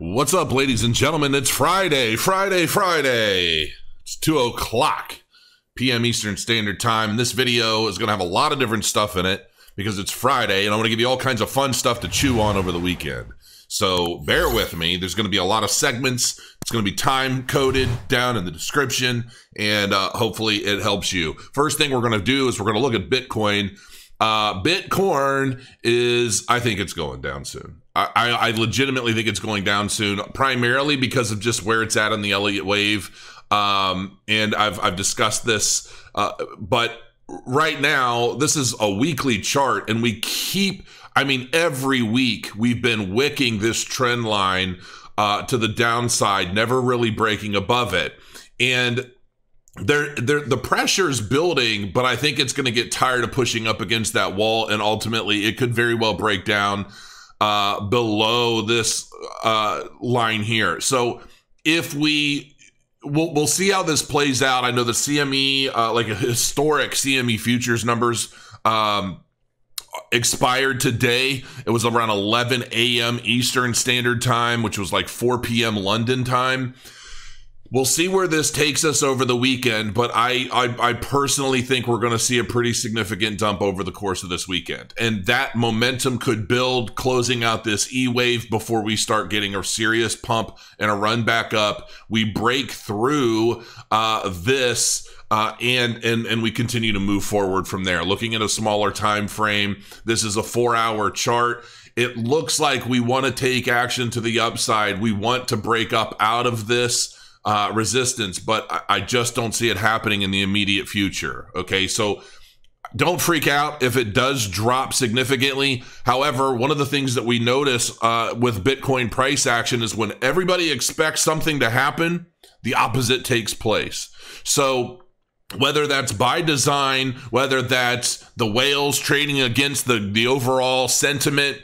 What's up, ladies and gentlemen? It's Friday. It's 2:00 p.m. Eastern Standard Time. This video is going to have a lot of different stuff in it because it's Friday, and I'm going to give you all kinds of fun stuff to chew on over the weekend. So bear with me. There's going to be a lot of segments. It's going to be time coded down in the description, and hopefully it helps you. First thing we're going to do is we're going to look at Bitcoin. Bitcoin is, I think it's going down soon. I legitimately think it's going down soon, primarily because of just where it's at on the Elliott wave. And I've discussed this, but right now, this is a weekly chart, and we keep, every week we've been wicking this trend line to the downside, never really breaking above it. And the pressure is building, but I think it's going to get tired of pushing up against that wall, and ultimately it could very well break down below this line here. So if we'll see how this plays out. I know the CME, like a historic CME futures numbers, expired today. It was around 11 a.m. Eastern Standard Time, which was like 4 p.m. London time. We'll see where this takes us over the weekend, but I personally think we're going to see a pretty significant dump over the course of this weekend. And that momentum could build, closing out this E-wave before we start getting a serious pump and a run back up. We break through this and we continue to move forward from there. Looking at a smaller time frame, this is a 4-hour chart. It looks like we want to take action to the upside. We want to break up out of this resistance, but I just don't see it happening in the immediate future. Okay, so don't freak out if it does drop significantly. However, one of the things that we notice with Bitcoin price action is when everybody expects something to happen, the opposite takes place. So whether that's by design, whether that's the whales trading against the overall sentiment,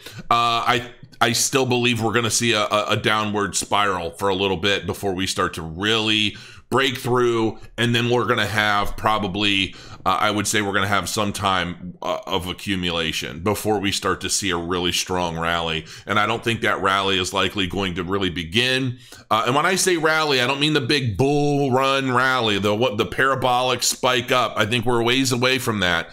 I still believe we're going to see a downward spiral for a little bit before we start to really break through. And then we're going to have probably, I would say we're going to have some time of accumulation before we start to see a really strong rally. And I don't think that rally is likely going to really begin. And when I say rally, I don't mean the big bull run rally, the parabolic spike up. I think we're a ways away from that.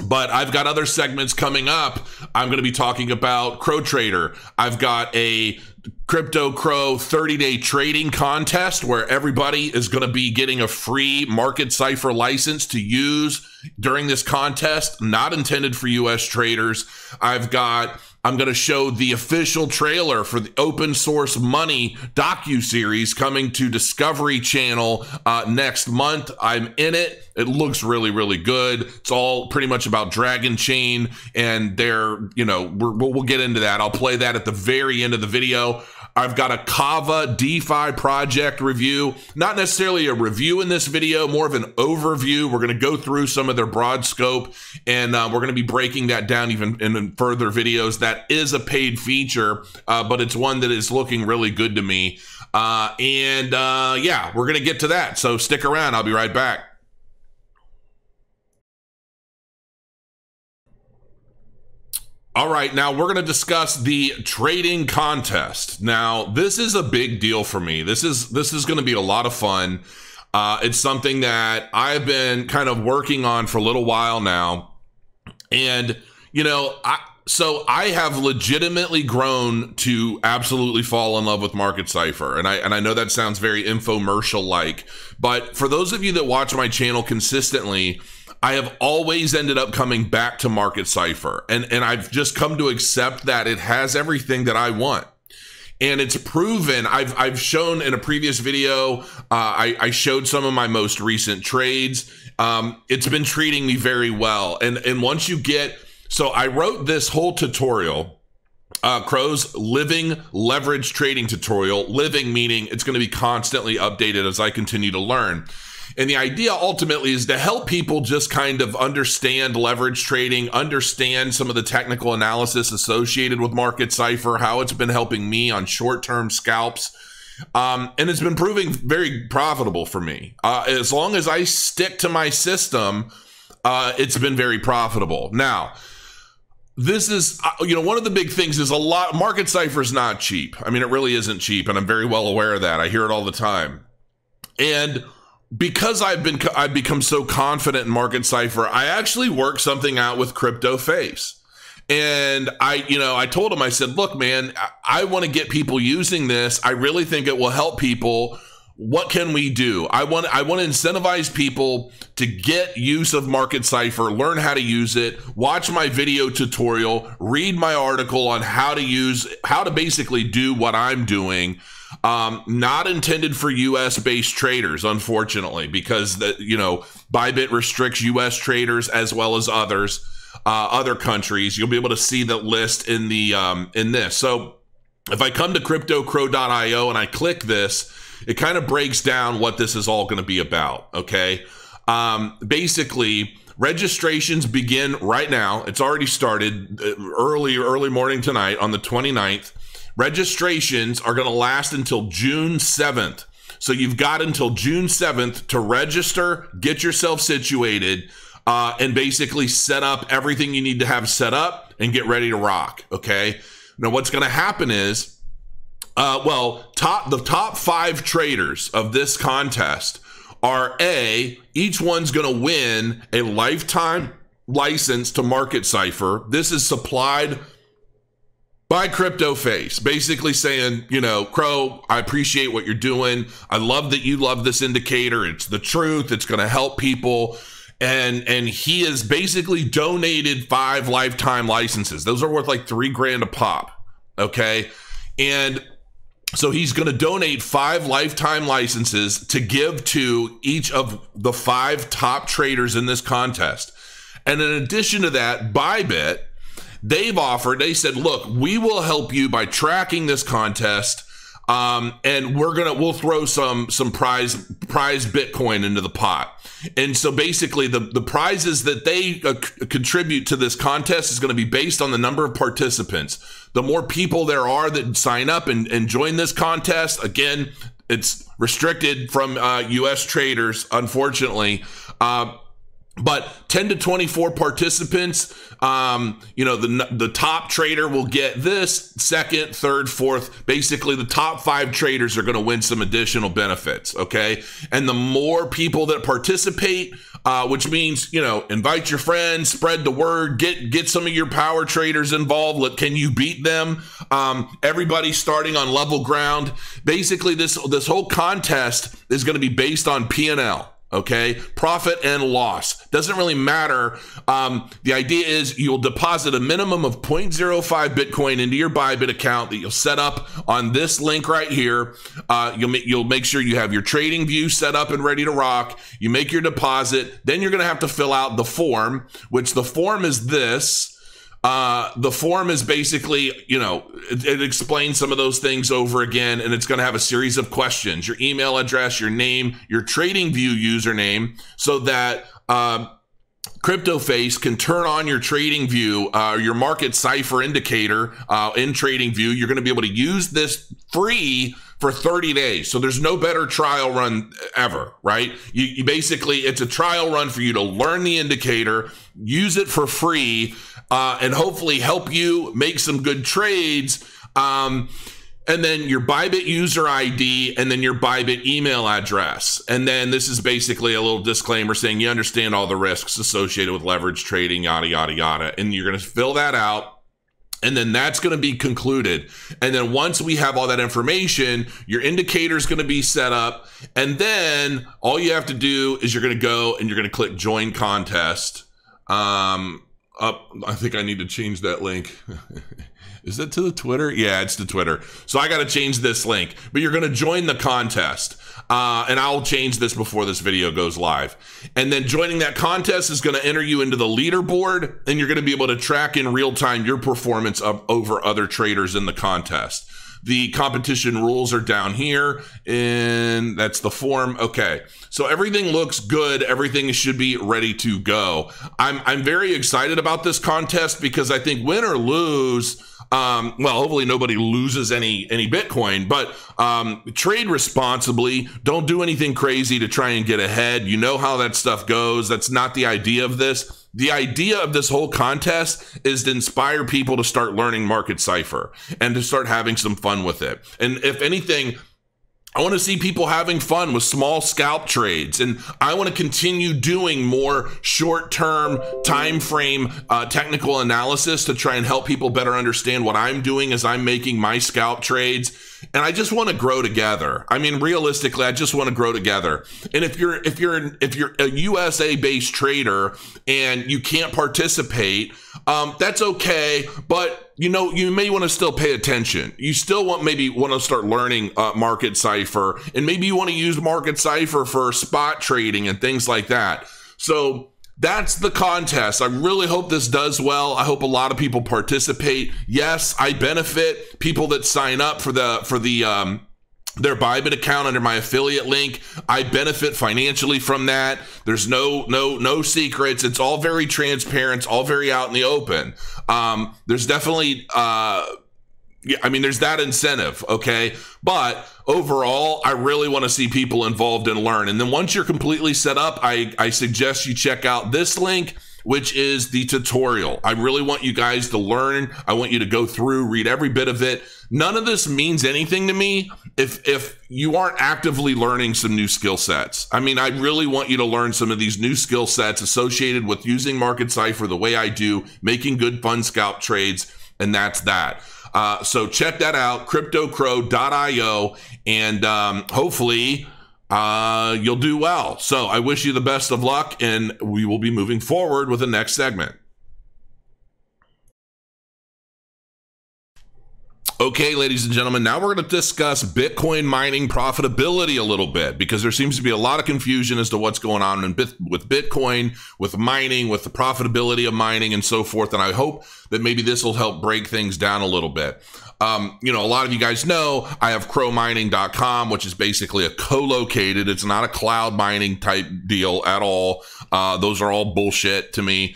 But I've got other segments coming up. I'm going to be talking about CrowTrader. I've got a Crypto Crow 30-day trading contest where everybody is going to be getting a free market Cipher license to use during this contest, not intended for US traders. I'm going to show the official trailer for the Open Source Money docuseries coming to Discovery Channel next month. I'm in it. It looks really, really good. It's all pretty much about Dragon Chain, and we'll get into that. I'll play that at the very end of the video. I've got a KAVA DeFi project review, not necessarily a review in this video, more of an overview. We're going to go through some of their broad scope, and we're going to be breaking that down even in further videos. That is a paid feature, but it's one that is looking really good to me. Yeah, we're going to get to that. So stick around. I'll be right back. All right, now we're going to discuss the trading contest. Now, this is a big deal for me. This is going to be a lot of fun. It's something that I've been kind of working on for a little while now. And, so I have legitimately grown to absolutely fall in love with Market Cipher. And I know that sounds very infomercial-like, but for those of you that watch my channel consistently, I have always ended up coming back to Market Cipher, and I've just come to accept that it has everything that I want. And it's proven. I've shown in a previous video, I showed some of my most recent trades. It's been treating me very well. And once you get, so I wrote this whole tutorial, Crow's living leverage trading tutorial, living meaning it's going to be constantly updated as I continue to learn. And the idea ultimately is to help people just kind of understand leverage trading, understand some of the technical analysis associated with Market Cipher, how it's been helping me on short-term scalps. And it's been proving very profitable for me. As long as I stick to my system, it's been very profitable. Now, this is, one of the big things is Market Cipher is not cheap. I mean, it really isn't cheap, and I'm very well aware of that. I hear it all the time. And because I've become so confident in Market Cipher, I actually worked something out with CryptoFace. And I told him, I said, look, man, I want to get people using this. I really think it will help people. What can we do? I want to incentivize people to get use of Market Cipher, learn how to use it, watch my video tutorial, read my article on how to basically do what I'm doing. Not intended for US based traders, unfortunately, because ByBit restricts US traders as well as other countries. You'll be able to see the list in this. So if I come to cryptocrow.io and I click this, it kind of breaks down what this is all going to be about. Okay. Basically, registrations begin right now. It's already started early morning tonight on the 29th. Registrations are going to last until June 7th. So you've got until June 7th to register, get yourself situated, and basically set up everything you need to have set up and get ready to rock. Okay. Now what's going to happen is, the top 5 traders of this contest are each one's going to win a lifetime license to Market Cipher. This is supplied by CryptoFace, basically saying, Crow, I appreciate what you're doing. I love that you love this indicator. It's the truth. It's going to help people. And he has basically donated 5 lifetime licenses. Those are worth like $3,000 a pop. Okay. And so he's going to donate 5 lifetime licenses to give to each of the 5 top traders in this contest. And in addition to that, ByBit, they said, look, we will help you by tracking this contest. And we'll throw some prize Bitcoin into the pot. And so basically the prizes that they contribute to this contest is going to be based on the number of participants. The more people there are that sign up and join this contest, again, it's restricted from US traders, unfortunately. But 10 to 24 participants, the top trader will get this, second, third, fourth. Basically, the top 5 traders are going to win some additional benefits, okay? And the more people that participate, which means, invite your friends, spread the word, get some of your power traders involved. Can you beat them? Everybody starting on level ground. Basically, this whole contest is going to be based on P&L. Okay, profit and loss doesn't really matter. The idea is you'll deposit a minimum of 0.05 Bitcoin into your ByBit account that you'll set up on this link right here. You'll make sure you have your trading view set up and ready to rock. You make your deposit, then you're going to have to fill out the form, which the form is this. The form is basically, it explains some of those things over again, and it's going to have a series of questions, your email address, your name, your trading view username, so that CryptoFace can turn on your trading view, your Market Cipher indicator in trading view. You're going to be able to use this free for 30 days. So there's no better trial run ever, right? You basically, it's a trial run for you to learn the indicator, use it for free, and hopefully help you make some good trades. And then your ByBit user ID, and then your ByBit email address. And then this is basically a little disclaimer saying you understand all the risks associated with leverage trading, yada, yada, yada. And you're going to fill that out. And then that's going to be concluded. And then once we have all that information, your indicator is going to be set up. And then all you have to do is you're going to go and you're going to click join contest. I think I need to change that link. Is it to the Twitter? Yeah, it's to Twitter. So I got to change this link, but you're going to join the contest. And I'll change this before this video goes live. And then joining that contest is going to enter you into the leaderboard, and you're going to be able to track in real time your performance over other traders in the contest. The competition rules are down here, and that's the form. Okay, so everything looks good. Everything should be ready to go. I'm very excited about this contest because I think win or lose, well, hopefully nobody loses any Bitcoin, but trade responsibly. Don't do anything crazy to try and get ahead. You know how that stuff goes. That's not the idea of this. The idea of this whole contest is to inspire people to start learning Market Cipher and to start having some fun with it. And if anything, I want to see people having fun with small scalp trades, and I want to continue doing more short-term time frame technical analysis to try and help people better understand what I'm doing as I'm making my scalp trades. And I just want to grow together. I mean, realistically, I just want to grow together. And if you're a USA-based trader and you can't participate, that's okay. But you know, you may want to still pay attention. You still maybe want to start learning Market Cipher, and maybe you want to use Market Cipher for spot trading and things like that. So that's the contest. I really hope this does well. I hope a lot of people participate. Yes, I benefit people that sign up for their ByBit account under my affiliate link. I benefit financially from that. There's no secrets. It's all very transparent. It's all very out in the open. There's definitely yeah, I mean, there's that incentive, okay? But overall, I really want to see people involved and learn. And then once you're completely set up, I suggest you check out this link, which is the tutorial. I really want you guys to learn. I want you to go through, read every bit of it. None of this means anything to me if you aren't actively learning some new skill sets. I mean, I really want you to learn some of these new skill sets associated with using Market Cipher the way I do, making good fun scalp trades, and that's that. So check that out, cryptocrow.io, and hopefully you'll do well. So I wish you the best of luck, and we will be moving forward with the next segment. Okay, ladies and gentlemen, now we're going to discuss Bitcoin mining profitability a little bit, because there seems to be a lot of confusion as to what's going on with Bitcoin, with mining, with the profitability of mining, and so forth. And I hope that maybe this will help break things down a little bit. You know, a lot of you guys know I have crowmining.com, which is basically a co-located. It's not a cloud mining type deal at all. Those are all bullshit to me.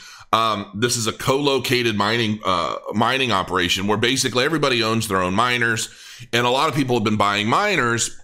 This is a co-located mining operation where basically everybody owns their own miners, and a lot of people have been buying miners.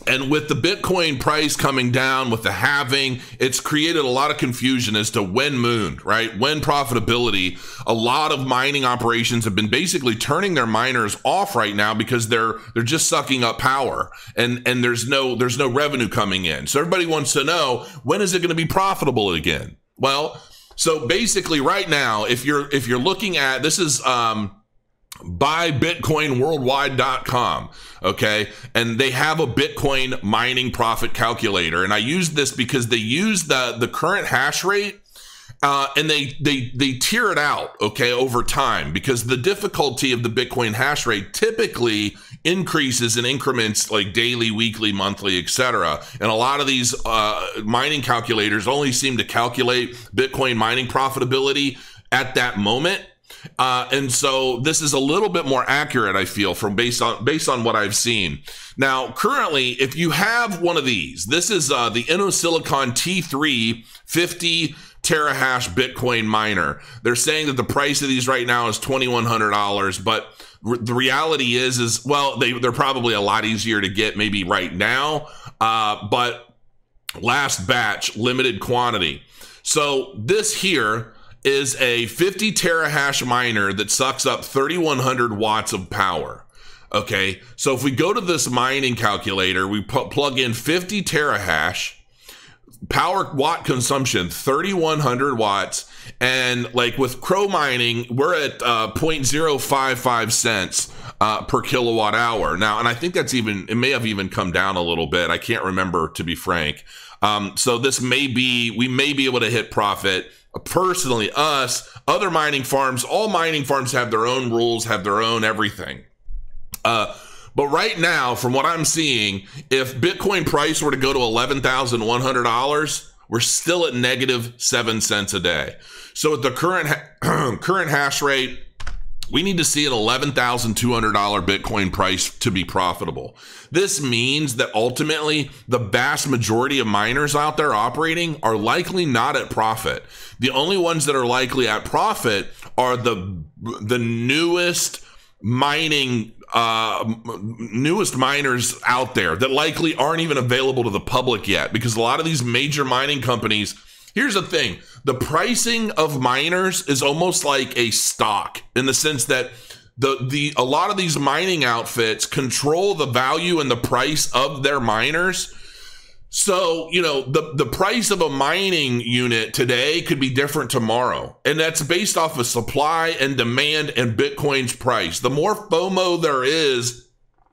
And with the Bitcoin price coming down, with the halving, it's created a lot of confusion as to when mooned, right? When profitability. A lot of mining operations have been basically turning their miners off right now because they're just sucking up power, and there's no revenue coming in. So everybody wants to know, when is it going to be profitable again? Well, so basically right now, if you're looking at, this is ByBitcoinWorldwide.com, okay? And they have a Bitcoin mining profit calculator. And I use this because they use the current hash rate, and they tier it out, okay, over time, because the difficulty of the Bitcoin hash rate typically increases in increments like daily, weekly, monthly, etc. And a lot of these mining calculators only seem to calculate Bitcoin mining profitability at that moment. And so this is a little bit more accurate, I feel, based on what I've seen. Now, currently, if you have one of these, this is the InnoSilicon T3 50 terahash Bitcoin miner. They're saying that the price of these right now is $2,100, but the reality is well, they're probably a lot easier to get maybe right now, but last batch, limited quantity. So this here is a 50 terahash miner that sucks up 3,100 watts of power. Okay, so if we go to this mining calculator, we plug in 50 terahash, power watt consumption 3,100 watts, and like with Crow mining, we're at 0.055 cents per kilowatt hour now, and I think that's it may have even come down a little bit. I can't remember, to be frank. So this we may be able to hit profit. Personally, other mining farms, all mining farms have their own rules, have their own everything. But right now, from what I'm seeing, if Bitcoin price were to go to $11,100, we're still at negative 7 cents a day. So at the current hash rate, we need to see an $11,200 Bitcoin price to be profitable. This means that ultimately the vast majority of miners out there operating are likely not at profit. The only ones that are likely at profit are the newest miners out there that likely aren't even available to the public yet, because a lot of these major mining companies Here's the thing. The pricing of miners is almost like a stock in the sense that a lot of these mining outfits control the value and the price of their miners. So, the price of a mining unit today could be different tomorrow. And that's based off of supply and demand and Bitcoin's price. The more FOMO there is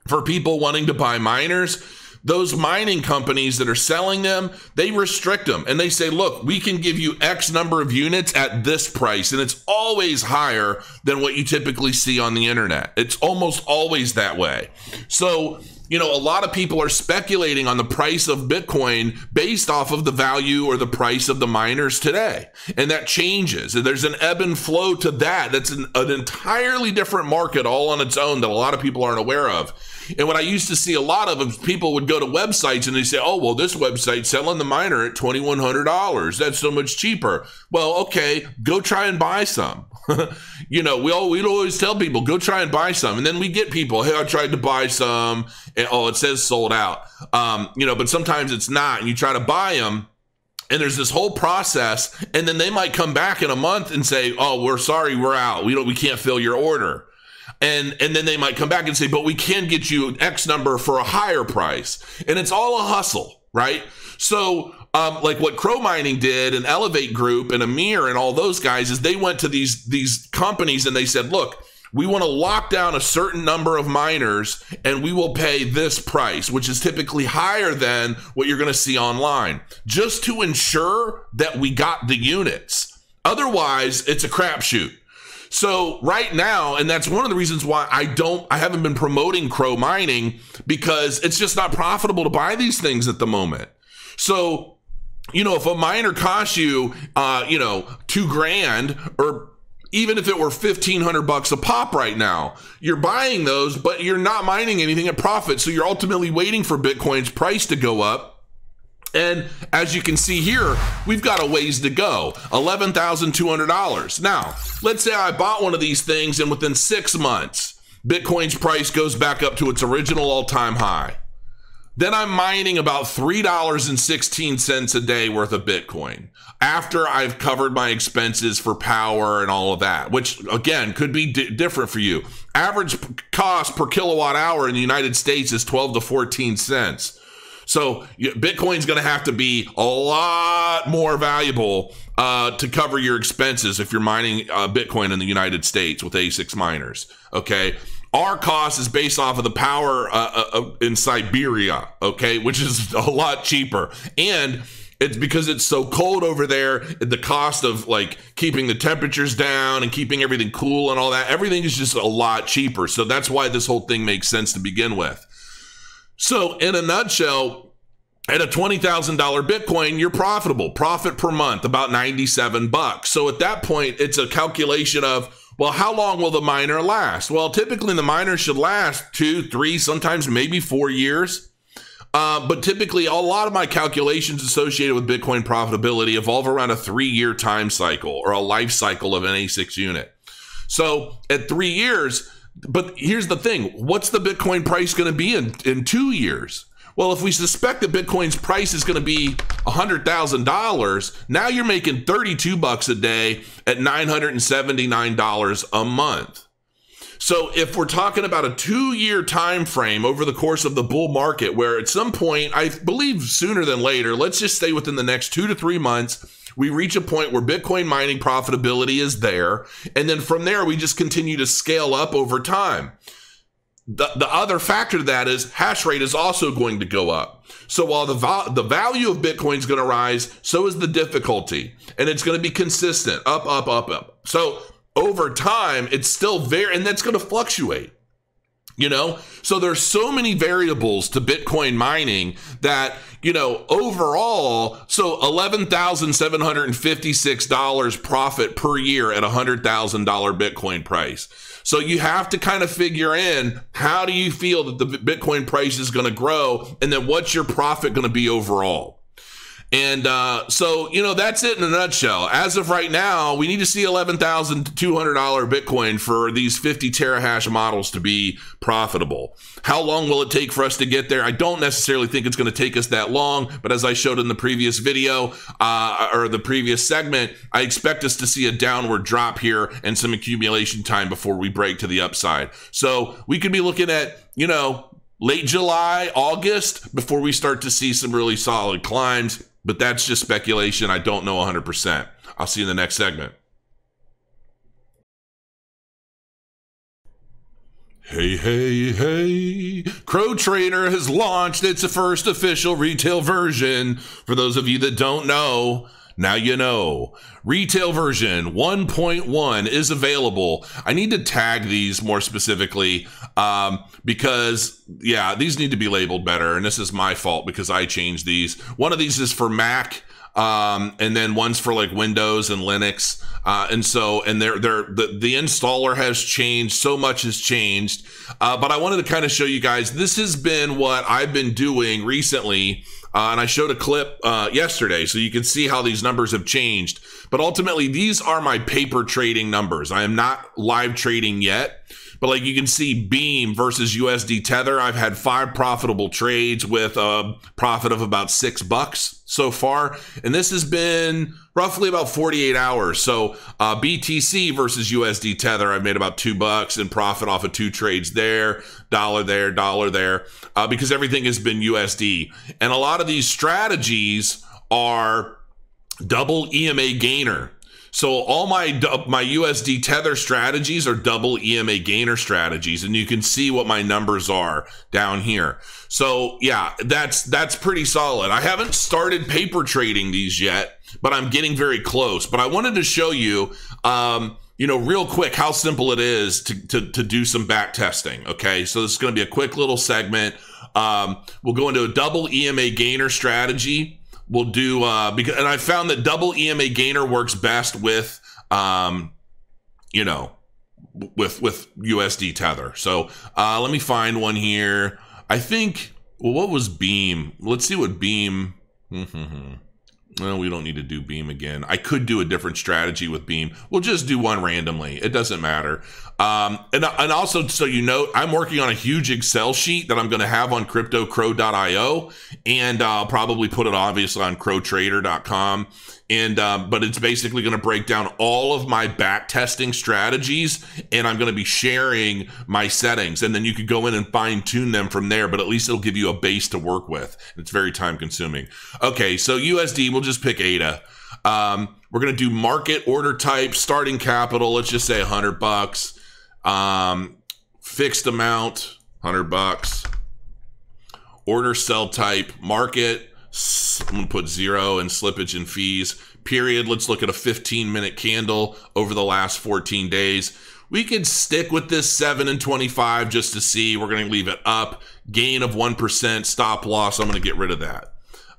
for people wanting to buy miners, those mining companies that are selling them, they restrict them and they say, look, we can give you X number of units at this price. And it's always higher than what you typically see on the internet. It's almost always that way. So, a lot of people are speculating on the price of Bitcoin based off of the value or the price of the miners today. And that changes. And there's an ebb and flow to that. That's an entirely different market all on its own that a lot of people aren't aware of. And what I used to see a lot of is people would go to websites and they say, oh, well, this website's selling the miner at $2,100. That's so much cheaper. Well, okay, go try and buy some. We'd always tell people, go try and buy some. And then we get people, hey, I tried to buy some. And, oh, it says sold out. But sometimes it's not. And you try to buy them. And there's this whole process. And then they might come back in a month and say, oh, we're sorry, we're out. We can't fill your order. And then they might come back and say, but we can get you X number for a higher price. And it's all a hustle, right? So like what Crow Mining did and Elevate Group and Amir and all those guys is they went to these companies and they said, look, we want to lock down a certain number of miners and we will pay this price, which is typically higher than what you're going to see online, just to ensure that we got the units. Otherwise, it's a crapshoot. So right now, and that's one of the reasons why I haven't been promoting Crow Mining, because it's just not profitable to buy these things at the moment. So, if a miner costs you, $2,000, or even if it were $1,500 a pop right now, you're buying those, but you're not mining anything at profit. So you're ultimately waiting for Bitcoin's price to go up. And as you can see here, we've got a ways to go, $11,200. Now, let's say I bought one of these things and within 6 months, Bitcoin's price goes back up to its original all-time high. Then I'm mining about $3.16 a day worth of Bitcoin after I've covered my expenses for power and all of that, which again could be different for you. Average cost per kilowatt hour in the United States is 12 to 14 cents. So Bitcoin's going to have to be a lot more valuable to cover your expenses if you're mining Bitcoin in the United States with ASICs miners. Okay. Our cost is based off of the power in Siberia, okay, which is a lot cheaper. And it's because it's so cold over there, the cost of like keeping the temperatures down and keeping everything cool and all that, everything is just a lot cheaper. So that's why this whole thing makes sense to begin with. So in a nutshell, at a $20,000 Bitcoin, you're profitable. Profit per month, about $97. So at that point, it's a calculation of, well, how long will the miner last? Well, typically the miner should last 2, 3, sometimes maybe 4 years. But typically a lot of my calculations associated with Bitcoin profitability evolve around a 3-year time cycle or a life cycle of an ASICs unit. So at 3 years, but here's the thing, what's the Bitcoin price going to be in 2 years? Well, if we suspect that Bitcoin's price is going to be $100,000, now you're making $32 a day at $979 a month. So if we're talking about a 2-year time frame over the course of the bull market, where at some point, I believe sooner than later, let's just say within the next 2 to 3 months, we reach a point where Bitcoin mining profitability is there. And then from there, we just continue to scale up over time. The other factor to that is hash rate is also going to go up. So while the value of Bitcoin is going to rise, so is the difficulty. And it's going to be consistent, up, up, up, up. So over time, it's still very, and that's going to fluctuate. So there's so many variables to Bitcoin mining that, overall, so $11,756 profit per year at $100,000 Bitcoin price. So you have to kind of figure in, how do you feel that the Bitcoin price is going to grow? And then what's your profit going to be overall? And so, you know, that's it in a nutshell. As of right now, we need to see $11,200 Bitcoin for these 50 terahash models to be profitable. How long will it take for us to get there? I don't necessarily think it's going to take us that long, but as I showed in the previous video or the previous segment, I expect us to see a downward drop here and some accumulation time before we break to the upside. So we could be looking at, you know, late July, August before we start to see some really solid climbs. But that's just speculation. I don't know 100%. I'll see you in the next segment. Hey, hey, hey. CrowTrader has launched its first official retail version. For those of you that don't know, now you know. Retail version 1.1 is available. I need to tag these more specifically because, yeah, these need to be labeled better. And this is my fault because I changed these. One of these is for Mac, and then one's for like Windows and Linux. The installer has changed. So much has changed. But I wanted to kind of show you guys, this has been what I've been doing recently. And I showed a clip yesterday, so you can see how these numbers have changed. But ultimately, these are my paper trading numbers. I am not live trading yet. But like you can see, Beam versus USD Tether, I've had 5 profitable trades with a profit of about $6 so far. And this has been roughly about 48 hours. So BTC versus USD Tether, I've made about $2 in profit off of 2 trades there, dollar there, because everything has been USD. And a lot of these strategies are double EMA gainer. So all my USD Tether strategies are double EMA gainer strategies, and you can see what my numbers are down here. So yeah, that's pretty solid. I haven't started paper trading these yet, but I'm getting very close. But I wanted to show you, you know, real quick how simple it is to do some back testing. Okay, so this is going to be a quick little segment. We'll go into a double EMA gainer strategy. We'll do, because, and I found that double EMA gainer works best with, you know, with USD Tether. So let me find one here. I think, well, what was Beam? Let's see what Beam. Well, we don't need to do Beam again. I could do a different strategy with Beam. We'll just do one randomly. It doesn't matter. And also, so you know, I'm working on a huge Excel sheet that I'm going to have on CryptoCrow.io, and I'll probably put it obviously on CrowTrader.com. And but it's basically going to break down all of my back testing strategies, and I'm going to be sharing my settings, and then you could go in and fine tune them from there. But at least it'll give you a base to work with. It's very time consuming. Okay, so USD, we'll just pick ADA. We're going to do market order type, starting capital. Let's just say $100. Fixed amount, $100. Order sell type, market. I'm going to put 0 and slippage and fees. Period. Let's look at a 15-minute candle over the last 14 days. We could stick with this 7 and 25 just to see. We're going to leave it up. Gain of 1%. Stop loss. I'm going to get rid of that.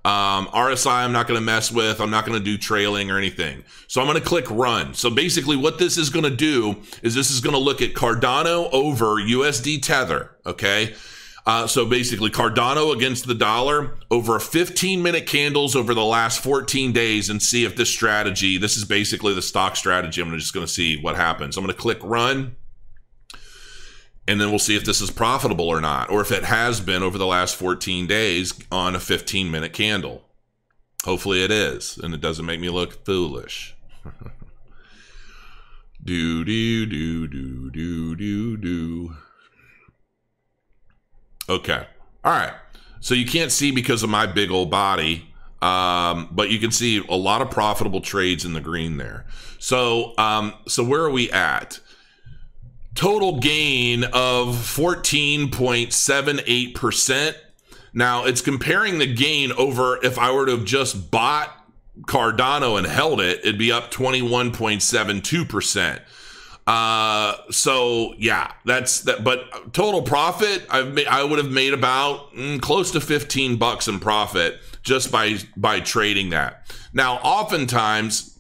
RSI I'm not going to mess with. I'm not going to do trailing or anything. So I'm going to click run. So basically what this is going to do is this is going to look at Cardano over USD Tether. Okay. So basically Cardano against the dollar over 15-minute candles over the last 14 days and see if this strategy, this is basically the stock strategy. I'm just going to see what happens. I'm going to click run. And then we'll see if this is profitable or not, or if it has been over the last 14 days on a 15-minute candle. Hopefully it is, and it doesn't make me look foolish. Do, do, do, do, do, do, do. Okay. All right. So you can't see because of my big old body, but you can see a lot of profitable trades in the green there. So, so where are we at? Total gain of 14.78%. Now it's comparing the gain over, if I were to have just bought Cardano and held it, it'd be up 21.72%. So yeah, that's that. But total profit, I would have made about close to $15 in profit just by trading that. Now, oftentimes,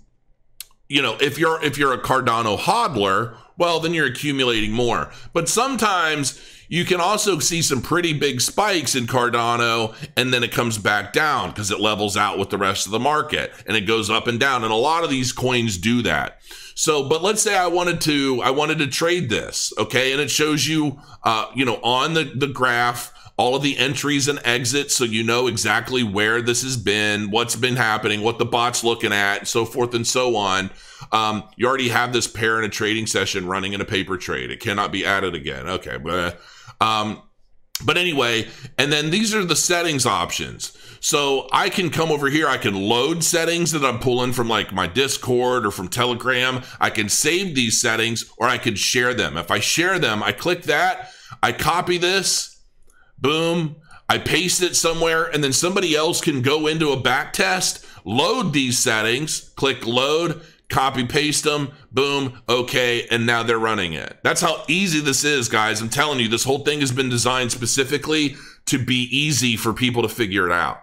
you know, if you're a Cardano hodler, well, then you're accumulating more. But sometimes you can also see some pretty big spikes in Cardano, and then it comes back down because it levels out with the rest of the market, and it goes up and down. And a lot of these coins do that. So, but let's say I wanted to trade this, okay? And it shows you, on the graph, all of the entries and exits, so you know exactly where this has been, what's been happening, what the bot's looking at, so forth and so on. You already have this pair in a trading session running in a paper trade. It cannot be added again. Okay. But anyway, and then these are the settings options. So I can come over here, I can load settings that I'm pulling from like my Discord or from Telegram. I can save these settings, or I can share them. If I share them, I click that, I copy this, boom, I paste it somewhere, and then somebody else can go into a back test, load these settings, click load, copy, paste them, boom, okay, and now they're running it. That's how easy this is, guys. I'm telling you, this whole thing has been designed specifically to be easy for people to figure it out.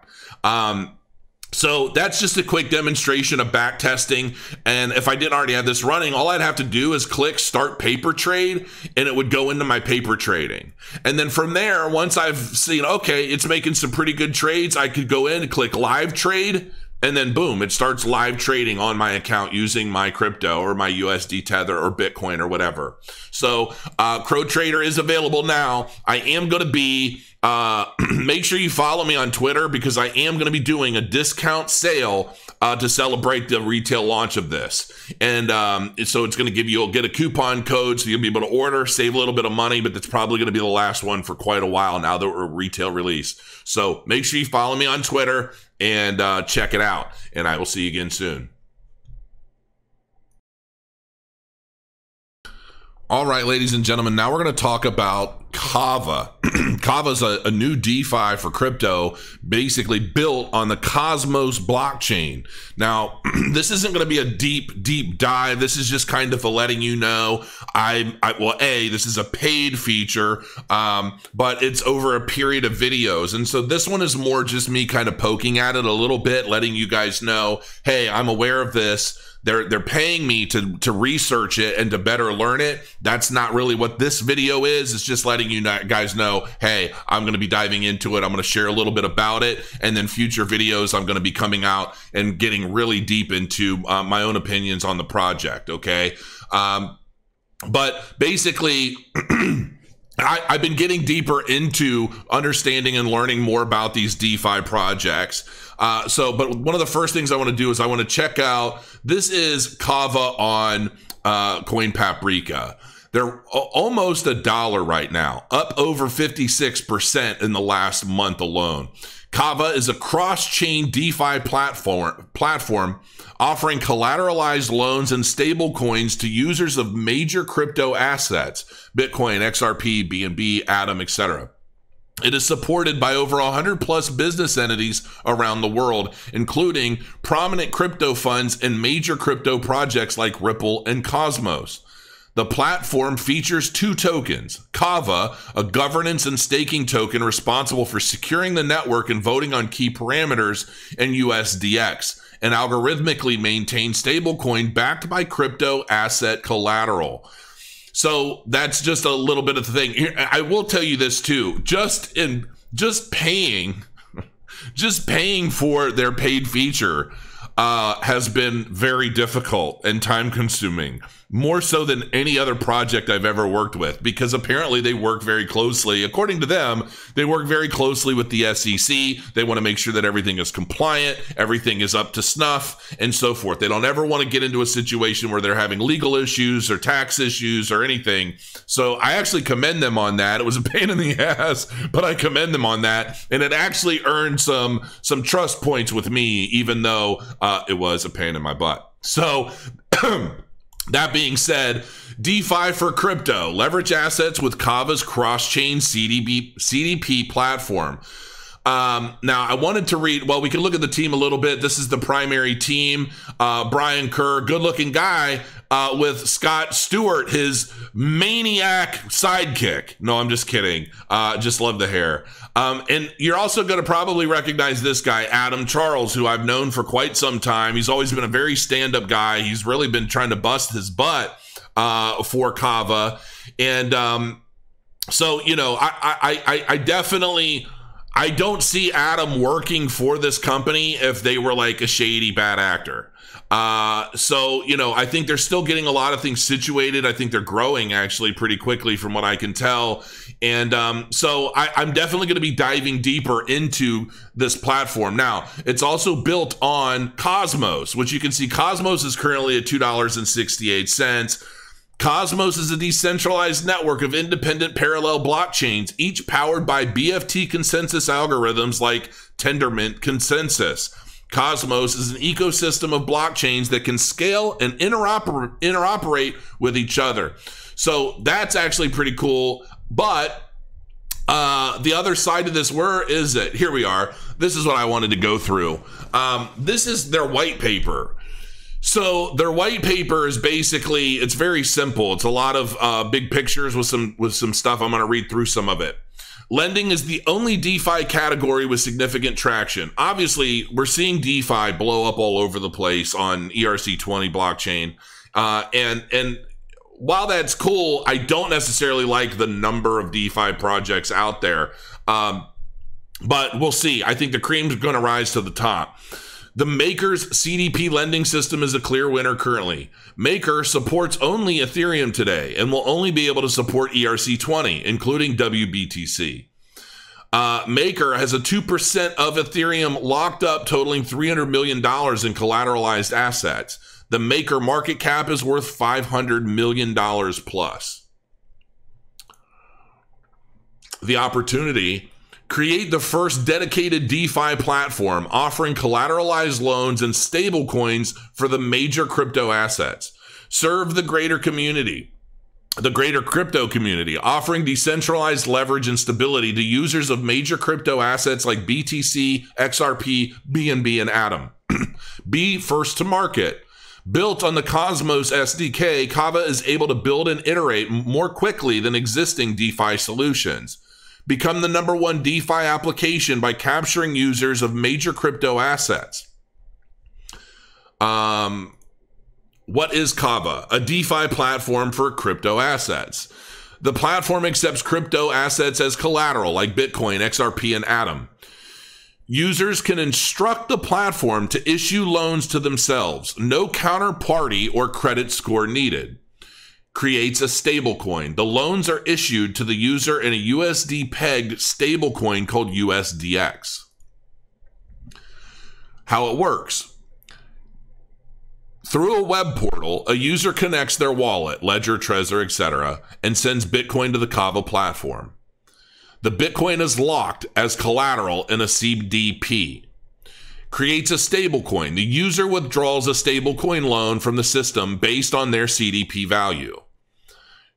So that's just a quick demonstration of back testing. And if I didn't already have this running, all I'd have to do is click start paper trade, and it would go into my paper trading. And then from there, once I've seen, okay, it's making some pretty good trades, I could go in and click live trade, and then boom, it starts live trading on my account using my crypto or my USD Tether or Bitcoin or whatever. So CrowTrader is available now. I am going to be, make sure you follow me on Twitter, because I am going to be doing a discount sale to celebrate the retail launch of this. And so it's going to you'll get a coupon code, so you'll be able to order, save a little bit of money, but that's probably going to be the last one for quite a while now that we're retail release. So make sure you follow me on Twitter and check it out. And I will see you again soon. All right, ladies and gentlemen, now we're going to talk about Kava. Kava is a new DeFi for crypto, basically built on the Cosmos blockchain. Now, this isn't going to be a deep dive. This is just kind of a letting you know. This is a paid feature, but it's over a period of videos. And so this one is more just me kind of poking at it a little bit, letting you guys know, hey, I'm aware of this. They're paying me to research it and to better learn it. That's not really what this video is. It's just letting you guys know, hey, I'm going to be diving into it. I'm going to share a little bit about it. And then future videos, I'm going to be coming out and getting really deep into my own opinions on the project, okay? But basically, I've been getting deeper into understanding and learning more about these DeFi projects. But one of the first things I want to do is I want to check out, this is Kava on CoinPaprika. They're almost $1 right now, up over 56% in the last month alone. Kava is a cross-chain DeFi platform offering collateralized loans and stable coins to users of major crypto assets, Bitcoin, XRP, BNB, Atom, etc. It is supported by over 100 plus business entities around the world, including prominent crypto funds and major crypto projects like Ripple and Cosmos. The platform features 2 tokens, Kava, a governance and staking token responsible for securing the network and voting on key parameters, and USDX, an algorithmically maintained stablecoin backed by crypto asset collateral. So that's just a little bit of the thing. I will tell you this too, just paying for their paid feature has been very difficult and time consuming, more so than any other project I've ever worked with, because apparently they work very closely. According to them, they work very closely with the SEC. They want to make sure that everything is compliant, everything is up to snuff, and so forth. They don't ever want to get into a situation where they're having legal issues or tax issues or anything. So I actually commend them on that. It was a pain in the ass, but I commend them on that. And it actually earned some trust points with me, even though it was a pain in my butt. So that being said, DeFi for crypto, leverage assets with Kava's cross-chain CDP platform. Now, I wanted to read, well, we can look at the team a little bit. This is the primary team. Brian Kerr, good-looking guy, with Scott Stewart, his maniac sidekick. No, I'm just kidding. Just love the hair. And you're also going to probably recognize this guy, Adam Charles, who I've known for quite some time. He's always been a very stand-up guy. He's really been trying to bust his butt for Kava. And so, you know, I definitely, I don't see Adam working for this company if they were like a shady bad actor. So, you know, I think they're still getting a lot of things situated. I think they're growing actually pretty quickly from what I can tell. And so I'm definitely going to be diving deeper into this platform. Now, it's also built on Cosmos, which you can see Cosmos is currently at $2.68. Cosmos is a decentralized network of independent parallel blockchains, each powered by BFT consensus algorithms like Tendermint Consensus. Cosmos is an ecosystem of blockchains that can scale and interoperate with each other. So that's actually pretty cool. But the other side of this, where is it? Here we are. This is what I wanted to go through. This is their white paper. So their white paper is basically, it's very simple. It's a lot of big pictures with some stuff. I'm going to read through some of it. Lending is the only DeFi category with significant traction. Obviously, we're seeing DeFi blow up all over the place on ERC20 blockchain. And while that's cool, I don't necessarily like the number of DeFi projects out there. But we'll see. I think the cream's going to rise to the top. The Maker's CDP lending system is a clear winner currently. Maker supports only Ethereum today and will only be able to support ERC20, including WBTC. Maker has a 2% of Ethereum locked up, totaling $300 million in collateralized assets. The Maker market cap is worth $500 million plus. The opportunity: create the first dedicated DeFi platform offering collateralized loans and stablecoins for the major crypto assets. Serve the greater community, the greater crypto community, offering decentralized leverage and stability to users of major crypto assets like BTC, XRP, BNB, and Atom. Be first to market. Built on the Cosmos SDK, Kava is able to build and iterate more quickly than existing DeFi solutions. Become the #1 DeFi application by capturing users of major crypto assets. What is Kava? A DeFi platform for crypto assets. The platform accepts crypto assets as collateral like Bitcoin, XRP, and Atom. Users can instruct the platform to issue loans to themselves. No counterparty or credit score needed. Creates a stablecoin. The loans are issued to the user in a USD pegged stablecoin called USDX. How it works. Through a web portal, a user connects their wallet, Ledger, Trezor, etc., and sends Bitcoin to the Kava platform. The Bitcoin is locked as collateral in a CDP. Creates a stablecoin. The user withdraws a stablecoin loan from the system based on their CDP value.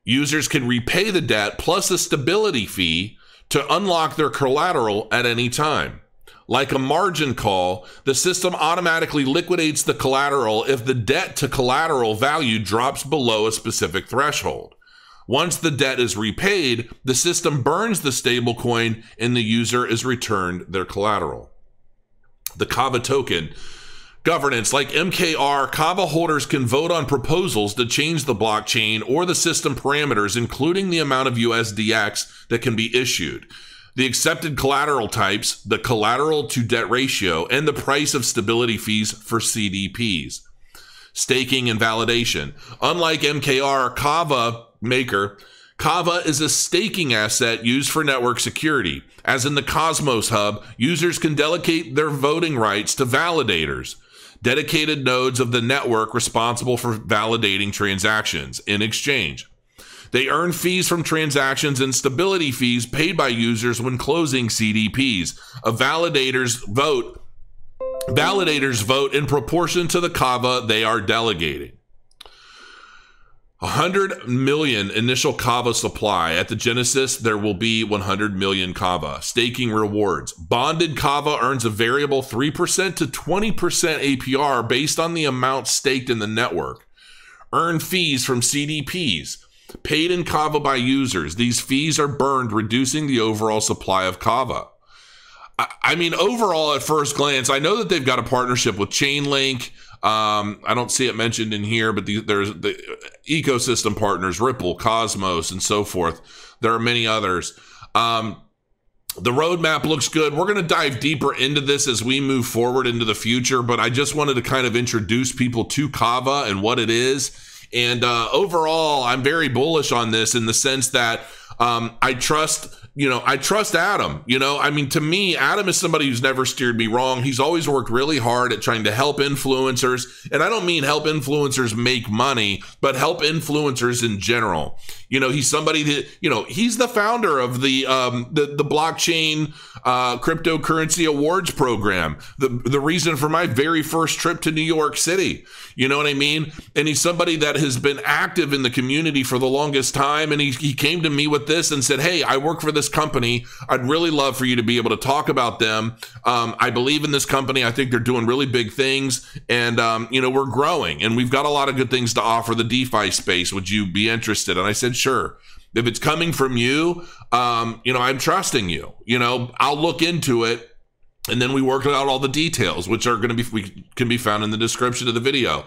Users can repay the debt plus a stability fee to unlock their collateral at any time. Like a margin call, the system automatically liquidates the collateral if the debt to collateral value drops below a specific threshold. Once the debt is repaid, the system burns the stablecoin and the user is returned their collateral. The Kava token. Governance. Like MKR, Kava holders can vote on proposals to change the blockchain or the system parameters, including the amount of USDX that can be issued, the accepted collateral types, the collateral to debt ratio, and the price of stability fees for CDPs. Staking and validation. Unlike MKR, Kava Maker, Kava is a staking asset used for network security. As in the Cosmos Hub, users can delegate their voting rights to validators, dedicated nodes of the network responsible for validating transactions in exchange. They earn fees from transactions and stability fees paid by users when closing CDPs. Validators vote in proportion to the Kava they are delegating. 100 million initial Kava supply. At the Genesis, there will be 100 million Kava. Staking rewards. Bonded Kava earns a variable 3% to 20% APR based on the amount staked in the network. Earn fees from CDPs. Paid in Kava by users. These fees are burned, reducing the overall supply of Kava. I mean, overall, at first glance, I know that they've got a partnership with Chainlink. I don't see it mentioned in here, but there's the ecosystem partners, Ripple, Cosmos, and so forth. There are many others. The roadmap looks good. We're going to dive deeper into this as we move forward into the future, but I just wanted to kind of introduce people to KAVA and what it is. And overall, I'm very bullish on this in the sense that I trust Adam. I mean, to me, Adam is somebody who's never steered me wrong. He's always worked really hard at trying to help influencers. And I don't mean help influencers make money, but help influencers in general. He's somebody that, he's the founder of the blockchain cryptocurrency awards program. The reason for my very first trip to New York City. You know what I mean? And he's somebody that has been active in the community for the longest time. And he came to me with this and said, hey, I work for this company. I'd really love for you to be able to talk about them. I believe in this company. I think they're doing really big things. And, we're growing and we've got a lot of good things to offer the DeFi space. Would you be interested? And I said, sure. If it's coming from you, I'm trusting you. I'll look into it. And then we worked out all the details, which are can be found in the description of the video.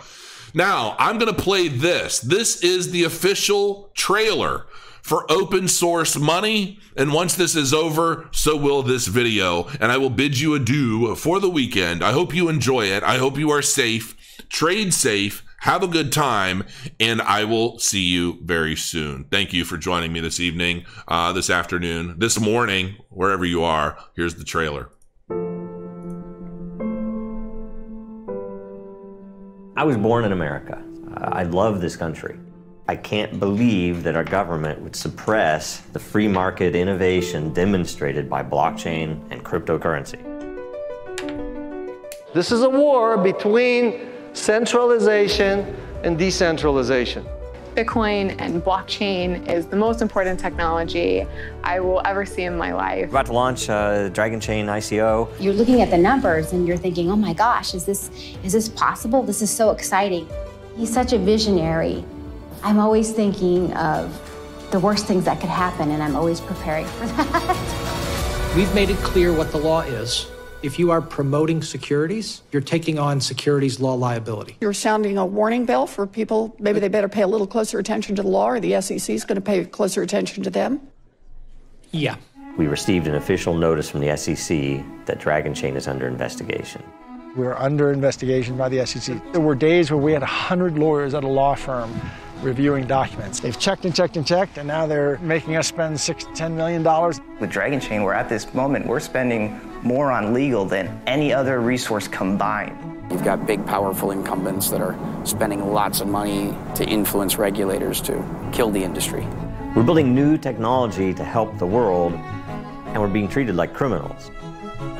Now, I'm going to play this. This is the official trailer for open source money. And once this is over, so will this video. And I will bid you adieu for the weekend. I hope you enjoy it. I hope you are safe. Trade safe. Have a good time. And I will see you very soon. Thank you for joining me this evening, this afternoon, this morning, wherever you are. Here's the trailer. I was born in America. I love this country. I can't believe that our government would suppress the free market innovation demonstrated by blockchain and cryptocurrency. This is a war between centralization and decentralization. Bitcoin and blockchain is the most important technology I will ever see in my life. About to launch Dragon Chain ICO. You're looking at the numbers and you're thinking, oh my gosh, is this possible? This is so exciting. He's such a visionary. I'm always thinking of the worst things that could happen, and I'm always preparing for that. We've made it clear what the law is. If you are promoting securities, you're taking on securities law liability. You're sounding a warning bell for people. Maybe they better pay a little closer attention to the law, or the SEC is going to pay closer attention to them. Yeah. We received an official notice from the SEC that Dragon Chain is under investigation. We're under investigation by the SEC. There were days where we had 100 lawyers at a law firm reviewing documents. They've checked and checked and checked, and now they're making us spend $6 to $10 million. With Dragon Chain, we're at this moment, we're spending more on legal than any other resource combined. You've got big, powerful incumbents that are spending lots of money to influence regulators to kill the industry. We're building new technology to help the world, and we're being treated like criminals.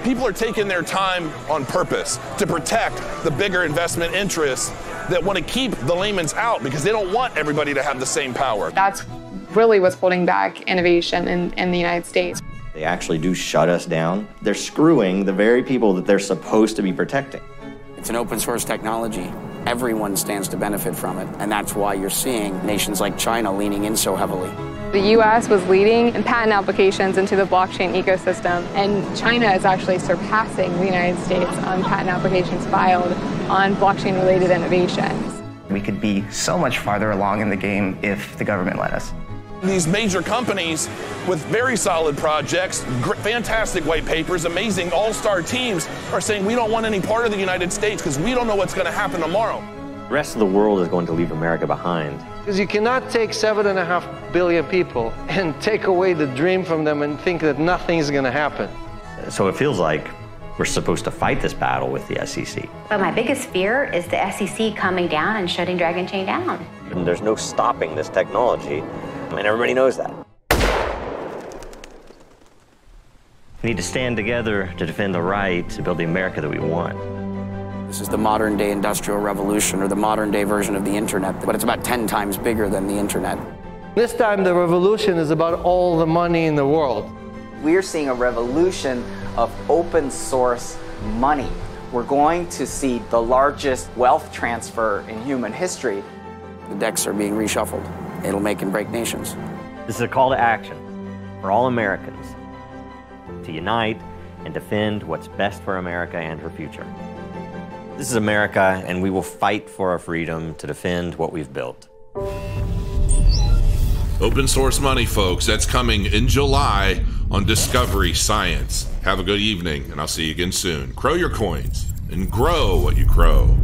People are taking their time on purpose to protect the bigger investment interests that want to keep the layman's out because they don't want everybody to have the same power. That's really what's holding back innovation in the United States. They actually do shut us down. They're screwing the very people that they're supposed to be protecting. It's an open source technology. Everyone stands to benefit from it, and that's why you're seeing nations like China leaning in so heavily. The U.S. was leading in patent applications into the blockchain ecosystem, and China is actually surpassing the United States on patent applications filed on blockchain-related innovations. We could be so much farther along in the game if the government let us. These major companies with very solid projects, fantastic white papers, amazing all-star teams are saying we don't want any part of the United States because we don't know what's going to happen tomorrow. The rest of the world is going to leave America behind. Because you cannot take 7.5 billion people and take away the dream from them and think that nothing's going to happen. So it feels like we're supposed to fight this battle with the SEC. But my biggest fear is the SEC coming down and shutting Dragon Chain down. And there's no stopping this technology, and everybody knows that. We need to stand together to defend the right to build the America that we want. This is the modern day industrial revolution, or the modern day version of the internet, but it's about 10 times bigger than the internet. This time the revolution is about all the money in the world. We're seeing a revolution of open source money. We're going to see the largest wealth transfer in human history. The decks are being reshuffled. It'll make and break nations. This is a call to action for all Americans to unite and defend what's best for America and her future. This is America, and we will fight for our freedom to defend what we've built. Open source money, folks. That's coming in July on Discovery Science. Have a good evening, and I'll see you again soon. Crow your coins and grow what you crow.